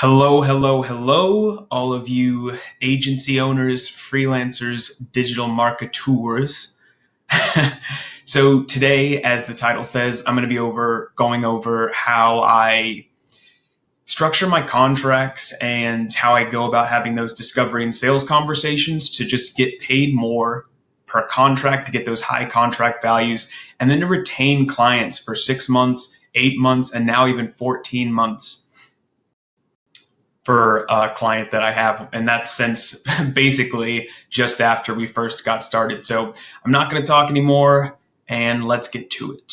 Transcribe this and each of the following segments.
Hello, hello, hello, all of you agency owners, freelancers, digital marketeurs. So today, as the title says, I'm going to be going over how I structure my contracts and how I go about having those discovery and sales conversations to just get paid more per contract to get those high contract values and then to retain clients for 6 months, 8 months, and now even 14 months for a client that I have, and that's since basically just after we first got started. So I'm not going to talk anymore, and let's get to it.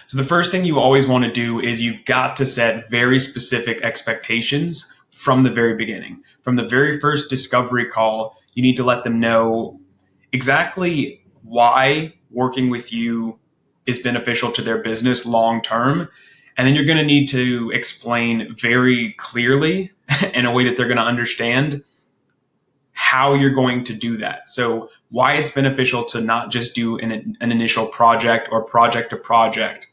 So the first thing you always want to do is you've got to set very specific expectations from the very beginning. From the very first discovery call, you need to let them know exactly why working with you is beneficial to their business long term. And then you're going to need to explain very clearly in a way that they're going to understand how you're going to do that. So why it's beneficial to not just do an initial project or project to project,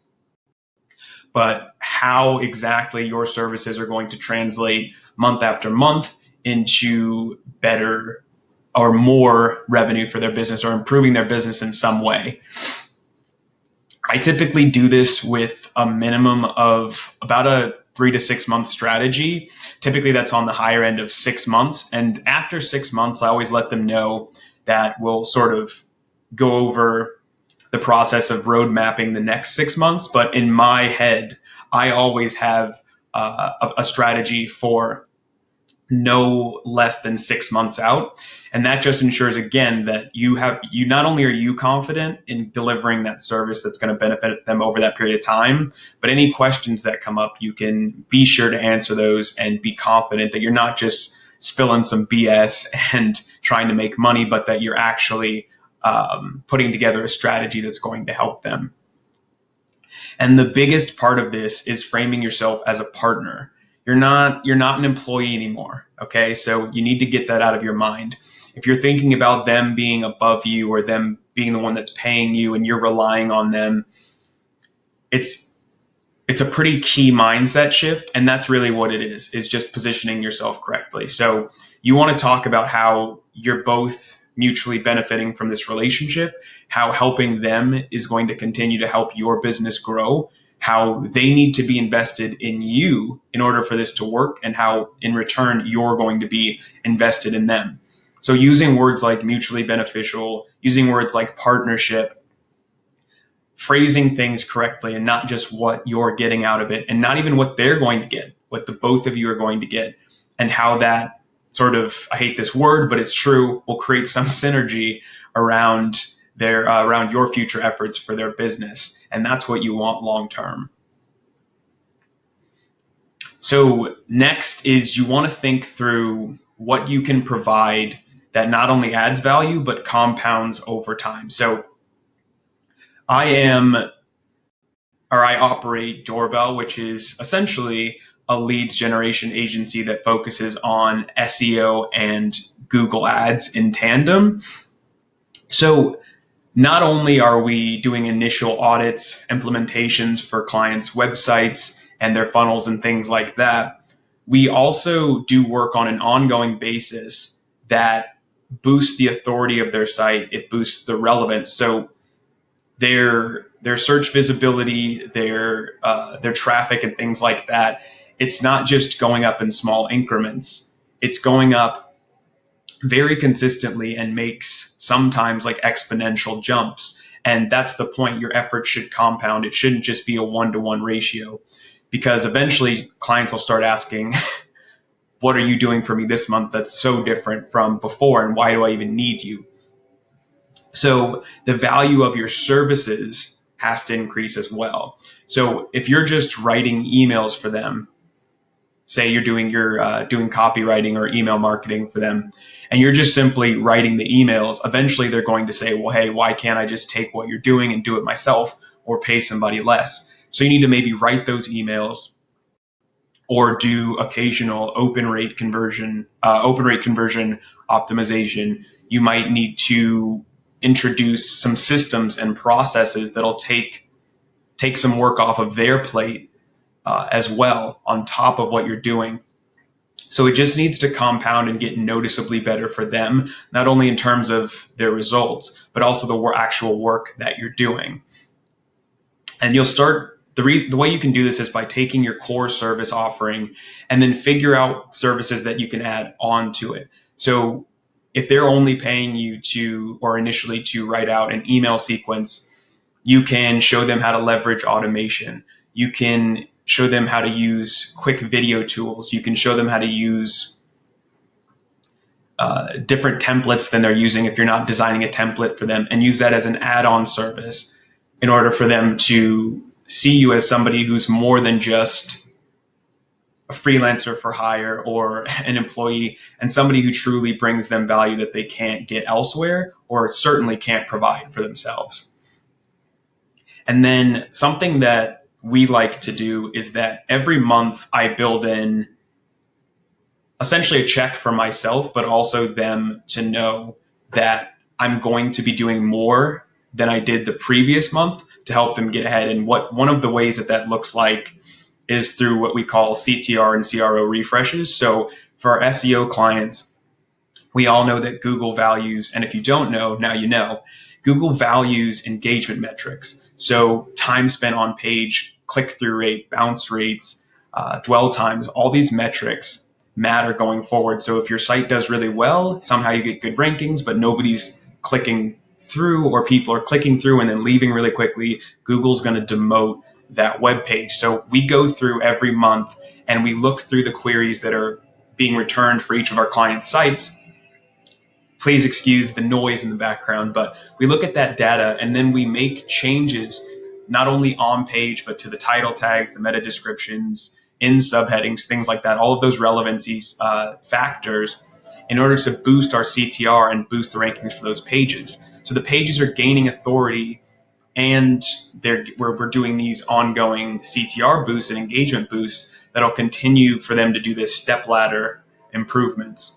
but how exactly your services are going to translate month after month into better or more revenue for their business or improving their business in some way. I typically do this with a minimum of about a 3 to 6 month strategy. Typically, that's on the higher end of 6 months. And after 6 months, I always let them know that we'll sort of go over the process of road mapping the next 6 months. But in my head, I always have a strategy for no less than 6 months out. And that just ensures, again, that you not only are you confident in delivering that service that's going to benefit them over that period of time, but any questions that come up, you can be sure to answer those and be confident that you're not just spilling some BS and trying to make money, but that you're actually putting together a strategy that's going to help them. And the biggest part of this is framing yourself as a partner. You're not an employee anymore. Okay. So you need to get that out of your mind. If you're thinking about them being above you or them being the one that's paying you and you're relying on them, it's a pretty key mindset shift. And that's really what it is just positioning yourself correctly. So you want to talk about how you're both mutually benefiting from this relationship, how helping them is going to continue to help your business grow, how they need to be invested in you in order for this to work, and how in return you're going to be invested in them. So using words like mutually beneficial, using words like partnership, phrasing things correctly and not just what you're getting out of it and not even what they're going to get, what the both of you are going to get, and how that sort of, I hate this word, but it's true, will create some synergy around around your future efforts for their business. And that's what you want long term. So next is you want to think through what you can provide that not only adds value, but compounds over time. So I operate Doorbell, which is essentially a leads generation agency that focuses on SEO and Google Ads in tandem. So not only are we doing initial audits, implementations for clients' websites and their funnels and things like that, we also do work on an ongoing basis that boosts the authority of their site. It boosts the relevance. So their search visibility, their traffic and things like that, it's not just going up in small increments. It's going up very consistently and makes sometimes like exponential jumps. And that's the point. Your effort should compound. It shouldn't just be a 1-to-1 ratio, because eventually clients will start asking, what are you doing for me this month that's so different from before, and why do I even need you? So the value of your services has to increase as well. So if you're just writing emails for them, say you're doing copywriting or email marketing for them, and you're just simply writing the emails, eventually they're going to say, well, hey, why can't I just take what you're doing and do it myself or pay somebody less? So you need to maybe write those emails or do occasional open rate conversion optimization. You might need to introduce some systems and processes that'll take some work off of their plate as well on top of what you're doing. So it just needs to compound and get noticeably better for them, not only in terms of their results, but also the actual work that you're doing. And you'll start, the way you can do this is by taking your core service offering and then figure out services that you can add on to it. So if they're only paying you to, or initially to write out an email sequence, you can show them how to leverage automation. You can show them how to use quick video tools. You can show them how to use different templates than they're using if you're not designing a template for them, and use that as an add-on service in order for them to see you as somebody who's more than just a freelancer for hire or an employee, and somebody who truly brings them value that they can't get elsewhere or certainly can't provide for themselves. And then something that we like to do is that every month I build in essentially a check for myself, but also them to know that I'm going to be doing more than I did the previous month to help them get ahead. And one of the ways that looks like is through what we call CTR and CRO refreshes. So for our SEO clients, we all know that Google values, and if you don't know, now you know, Google values engagement metrics. So time spent on page, click-through rate, bounce rates, dwell times, all these metrics matter going forward. So if your site does really well, somehow you get good rankings, but nobody's clicking through, or people are clicking through and then leaving really quickly, Google's going to demote that web page. So we go through every month and we look through the queries that are being returned for each of our client sites. Please excuse the noise in the background, but we look at that data and then we make changes not only on page, but to the title tags, the meta descriptions, in subheadings, things like that, all of those relevancy factors in order to boost our CTR and boost the rankings for those pages. So the pages are gaining authority, and we're doing these ongoing CTR boosts and engagement boosts that'll continue for them to do this stepladder improvements.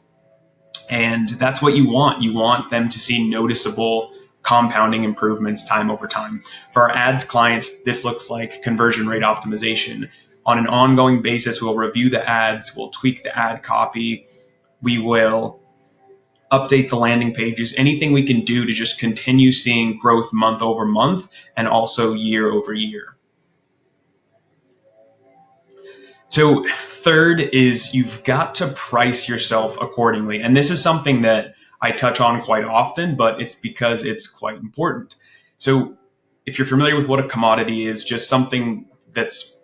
And that's what you want. You want them to see noticeable compounding improvements time over time. For our ads clients, this looks like conversion rate optimization. On an ongoing basis, we'll review the ads, we'll tweak the ad copy, we will update the landing pages, anything we can do to just continue seeing growth month over month and also year over year. So third is you've got to price yourself accordingly. And this is something that I touch on quite often, but it's because it's quite important. So if you're familiar with what a commodity is, just something that's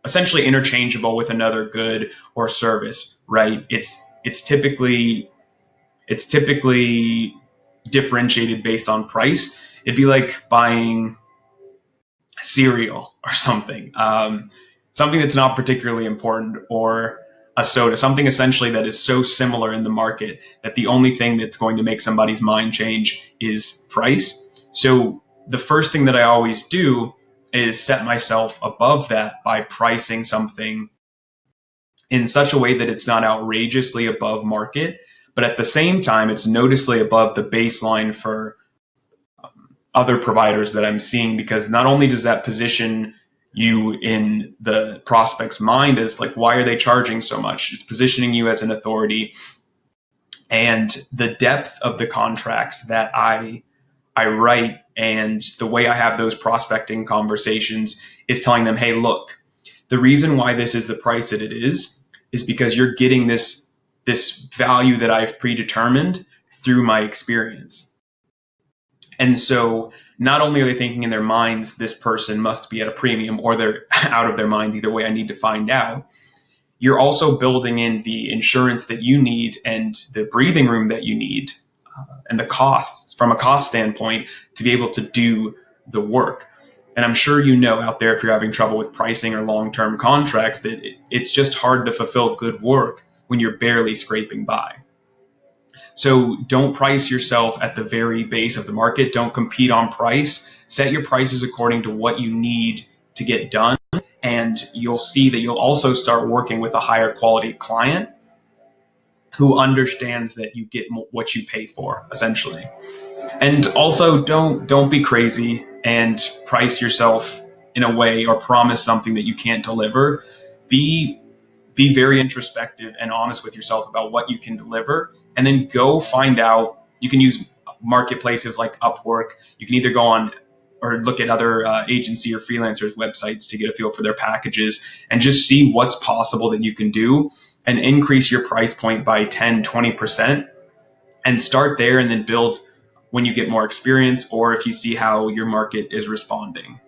essentially interchangeable with another good or service, right? It's typically differentiated based on price. It'd be like buying cereal or something, something that's not particularly important, or a soda, something essentially that is so similar in the market that the only thing that's going to make somebody's mind change is price. So the first thing that I always do is set myself above that by pricing something in such a way that it's not outrageously above market, but at the same time, it's noticeably above the baseline for other providers that I'm seeing, because not only does that position you in the prospect's mind as like, why are they charging so much? It's positioning you as an authority. And the depth of the contracts that I write and the way I have those prospecting conversations is telling them, hey, look, the reason why this is the price that it is because you're getting this value that I've predetermined through my experience. And so not only are they thinking in their minds, this person must be at a premium, or they're out of their minds, either way, I need to find out. You're also building in the insurance that you need and the breathing room that you need, and the costs from a cost standpoint to be able to do the work. And I'm sure you know out there, if you're having trouble with pricing or long-term contracts, that it's just hard to fulfill good work when you're barely scraping by. So don't price yourself at the very base of the market. Don't compete on price. Set your prices according to what you need to get done. And you'll see that you'll also start working with a higher quality client who understands that you get what you pay for, essentially. And also don't be crazy and price yourself in a way or promise something that you can't deliver, be very introspective and honest with yourself about what you can deliver, and then go find out. You can use marketplaces like Upwork. You can either go on or look at other agency or freelancers websites to get a feel for their packages and just see what's possible that you can do and increase your price point by 10-20% and start there, and then build when you get more experience or if you see how your market is responding.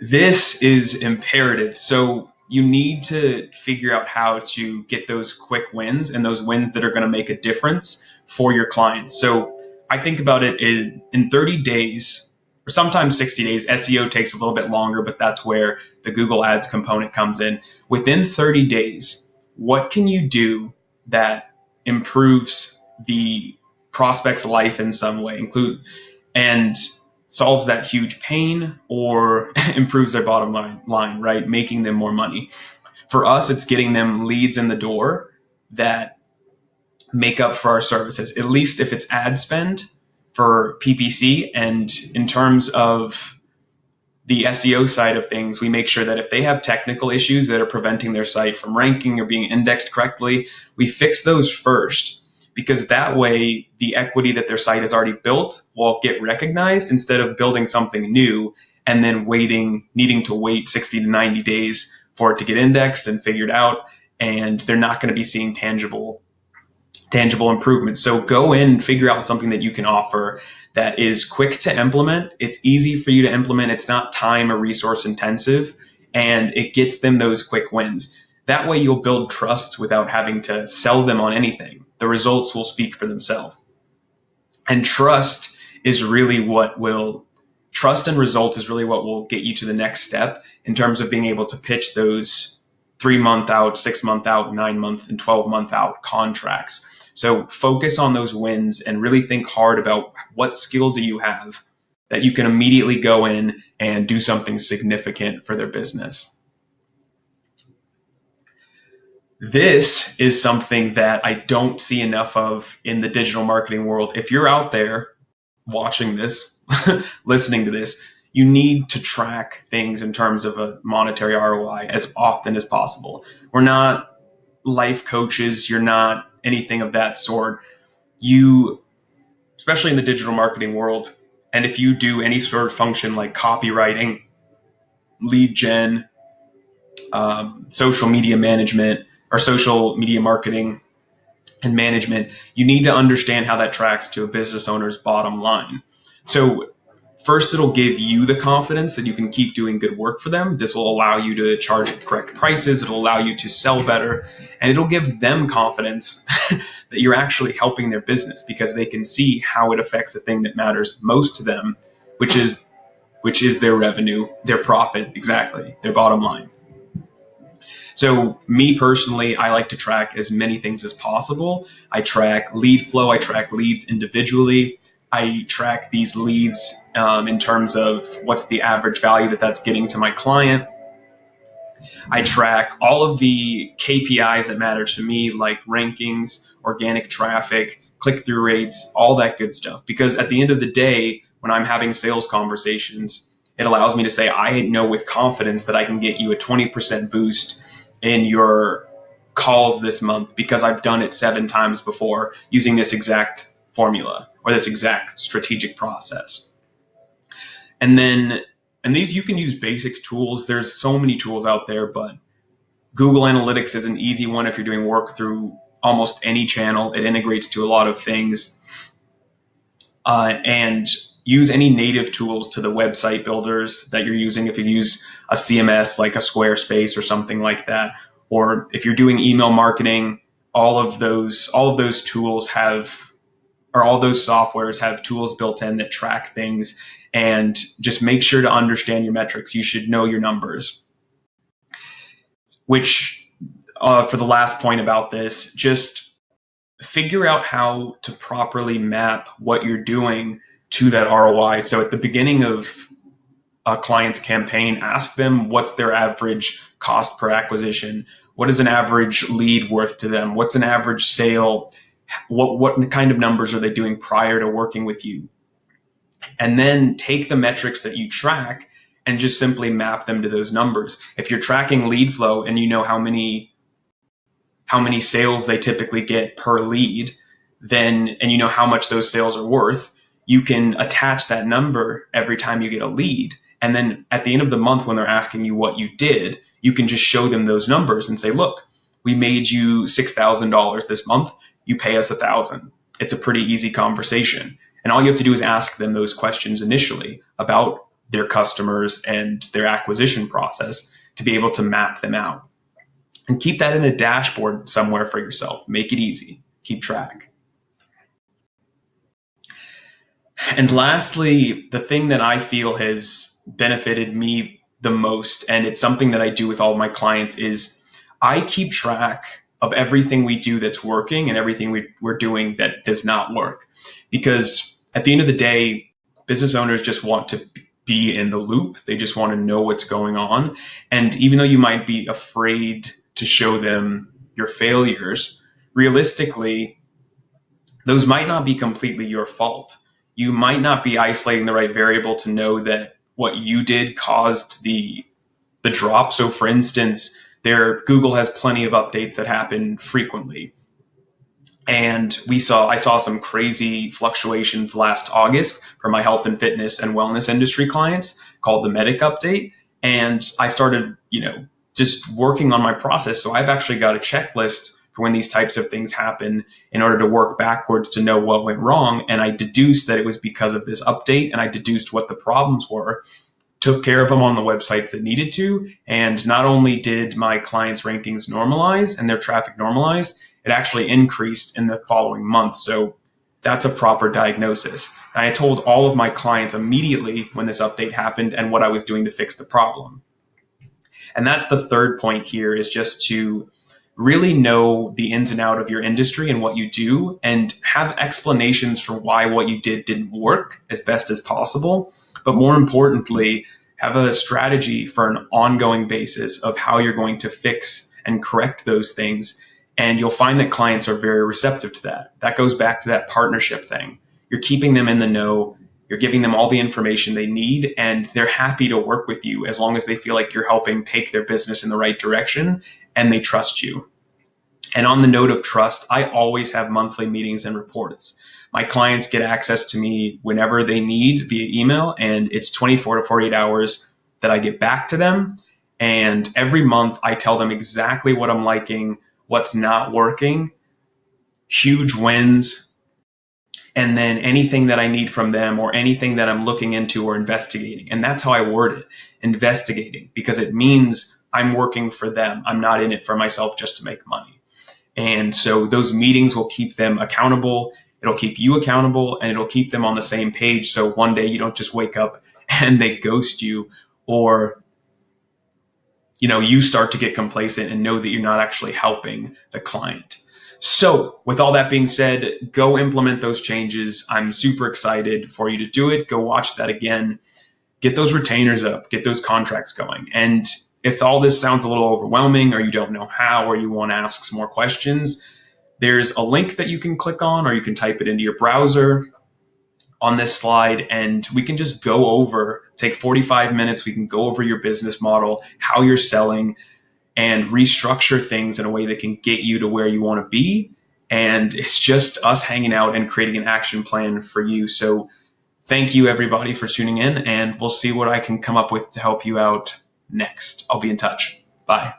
This is imperative. So you need to figure out how to get those quick wins and those wins that are going to make a difference for your clients. So I think about it in 30 days or sometimes 60 days. SEO takes a little bit longer, but that's where the Google Ads component comes in. Within 30 days, what can you do that improves the prospect's life in some way, and solves that huge pain or improves their bottom line, right? Making them more money. For us, it's getting them leads in the door that make up for our services, at least if it's ad spend for PPC. And in terms of the SEO side of things, we make sure that if they have technical issues that are preventing their site from ranking or being indexed correctly, we fix those first, because that way the equity that their site has already built will get recognized instead of building something new and then needing to wait 60 to 90 days for it to get indexed and figured out, and they're not going to be seeing tangible improvements. So go in and figure out something that you can offer that is quick to implement. It's easy for you to implement. It's not time or resource intensive, and it gets them those quick wins. That way you'll build trust without having to sell them on anything. The results will speak for themselves. And trust and result is really what will get you to the next step in terms of being able to pitch those 3-month out, 6-month out, 9-month, and 12-month out contracts. So focus on those wins and really think hard about what skill do you have that you can immediately go in and do something significant for their business. This is something that I don't see enough of in the digital marketing world. If you're out there watching this, listening to this, you need to track things in terms of a monetary ROI as often as possible. We're not life coaches. You're not anything of that sort. You, especially in the digital marketing world, and if you do any sort of function like copywriting, lead gen, social media management, or social media marketing and management, you need to understand how that tracks to a business owner's bottom line. So first, it'll give you the confidence that you can keep doing good work for them. This will allow you to charge the correct prices. It'll allow you to sell better, and it'll give them confidence that you're actually helping their business, because they can see how it affects the thing that matters most to them, which is their revenue, their profit, exactly, their bottom line. So me personally, I like to track as many things as possible. I track lead flow. I track leads individually. I track these leads in terms of what's the average value that's getting to my client. I track all of the KPIs that matter to me, like rankings, organic traffic, click-through rates, all that good stuff. Because at the end of the day, when I'm having sales conversations, it allows me to say, I know with confidence that I can get you a 20% boost in your calls this month because I've done it 7 times before using this exact formula or this exact strategic process. And these, you can use basic tools. There's so many tools out there, but Google Analytics is an easy one if you're doing work through almost any channel. It integrates to a lot of things. And use any native tools to the website builders that you're using. If you use a CMS like a Squarespace or something like that, or if you're doing email marketing, all of those tools all those softwares have tools built in that track things, and just make sure to understand your metrics. You should know your numbers. Which, for the last point about this, just figure out how to properly map what you're doing to that ROI. So at the beginning of a client's campaign, ask them what's their average cost per acquisition. What is an average lead worth to them? What's an average sale? What kind of numbers are they doing prior to working with you? and then take the metrics that you track and just simply map them to those numbers. If you're tracking lead flow and you know how many sales they typically get per lead, then, and you know how much those sales are worth, you can attach that number every time you get a lead. And then at the end of the month, when they're asking you what you did, you can just show them those numbers and say, look, we made you $6,000 this month. You pay us $1,000. It's a pretty easy conversation. And all you have to do is ask them those questions initially about their customers and their acquisition process to be able to map them out. And keep that in a dashboard somewhere for yourself. Make it easy. Keep track. And lastly, the thing that I feel has benefited me the most, and it's something that I do with all of my clients, is I keep track of everything we do that's working and everything we're doing that does not work. Because at the end of the day, business owners just want to be in the loop. They just want to know what's going on. And even though you might be afraid to show them your failures, realistically, those might not be completely your fault. You might not be isolating the right variable to know that what you did caused the drop. So for instance, Google has plenty of updates that happen frequently. And I saw some crazy fluctuations last August for my health and fitness and wellness industry clients called the Medic update. And I started, just working on my process. So I've actually got a checklist for when these types of things happen in order to work backwards to know what went wrong. And I deduced that it was because of this update, and I deduced what the problems were, took care of them on the websites that needed to. And not only did my clients' rankings normalize and their traffic normalize, it actually increased in the following month. So that's a proper diagnosis. And I told all of my clients immediately when this update happened and what I was doing to fix the problem. And that's the third point here, is just to really know the ins and outs of your industry and what you do, and have explanations for why what you did didn't work as best as possible. But more importantly, have a strategy for an ongoing basis of how you're going to fix and correct those things. And you'll find that clients are very receptive to that. That goes back to that partnership thing. You're keeping them in the know. You're giving them all the information they need, and they're happy to work with you as long as they feel like you're helping take their business in the right direction and they trust you. And on the note of trust, I always have monthly meetings and reports. My clients get access to me whenever they need via email, and it's 24 to 48 hours that I get back to them. And every month I tell them exactly what I'm liking, what's not working, huge wins, and then anything that I need from them or anything that I'm looking into or investigating. And that's how I word it, investigating, because it means I'm working for them. I'm not in it for myself just to make money. And so those meetings will keep them accountable. It'll keep you accountable, and it'll keep them on the same page. So one day you don't just wake up and they ghost you, or you start to get complacent and know that you're not actually helping the client. So with all that being said, go implement those changes. I'm super excited for you to do it. Go watch that again. Get those retainers up. Get those contracts going. And if all this sounds a little overwhelming, or you don't know how, or you want to ask some more questions, there's a link that you can click on, or you can type it into your browser on this slide, and we can just take 45 minutes. We can go over your business model, how you're selling, and restructure things in a way that can get you to where you want to be. And it's just us hanging out and creating an action plan for you. So thank you, everybody, for tuning in, and we'll see what I can come up with to help you out next. I'll be in touch. Bye.